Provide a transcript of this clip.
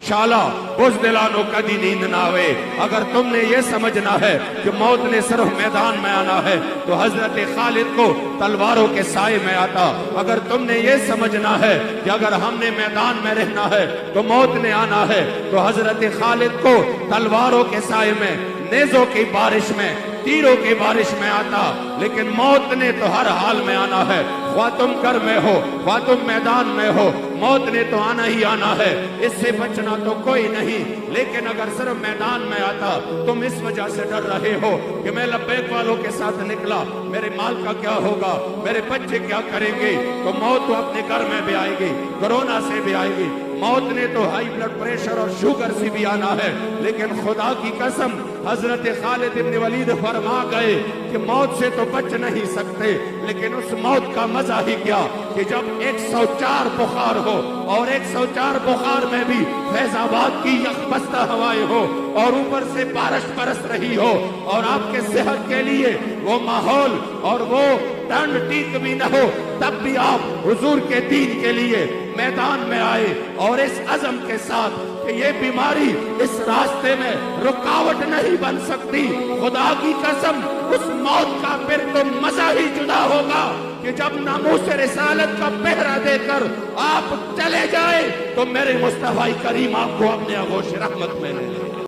شالا بزدلانو کدی نیند نہ آوے۔ اگر تم نے یہ سمجھنا ہے کہ موت نے صرف میدان میں آنا ہے تو حضرت خالد کو تلواروں کے سائے میں آتا۔ اگر تم نے یہ سمجھنا ہے کہ اگر ہم نے میدان میں رہنا ہے تو موت نے آنا ہے تو حضرت خالد کو تلواروں کے سائے میں، نیزوں کی بارش میں، تیروں کی بارش میں آتا۔ لیکن موت نے تو ہر حال میں آنا ہے، خواہ تم گھر میں ہو خواہ تم میدان میں ہو، موت نے تو آنا ہی آنا ہے، اس سے بچنا تو کوئی نہیں۔ لیکن اگر صرف میدان میں آتا، تم اس وجہ سے ڈر رہے ہو کہ میں لبیک والوں کے ساتھ نکلا، میرے مال کا کیا ہوگا، میرے بچے کیا کریں گے، تو موت تو اپنے گھر میں بھی آئے گی، کورونا سے بھی آئے گی۔ موت نے تو ہائی بلڈ پریشر اور شوگر سے بھی آنا ہے، لیکن خدا کی قسم حضرت خالد ابن ولید فرما گئے کہ موت سے تو بچ نہیں سکتے، لیکن اس موت کا مزہ ہی کیا کہ جب 104 بخار ہو، اور 104 بخار میں بھی فیض آباد کی یخبستہ ہوائیں ہو، اور اوپر سے بارش برس رہی ہو، اور آپ کے صحت کے لیے وہ ماحول اور وہ ٹھنڈ ٹھیک بھی نہ ہو، تب بھی آپ حضور کے دین کے لیے میدان میں آئے، اور اس عزم کے ساتھ کہ یہ بیماری اس راستے میں رکاوٹ نہیں بن سکتی۔ خدا کی قسم اس موت کا پھر تو مزہ ہی جدا ہوگا کہ جب ناموس رسالت کا پہرا دے کر آپ چلے جائیں تو میرے مصطفی کریم آپ کو اپنے آغوش رحمت میں لے لیں۔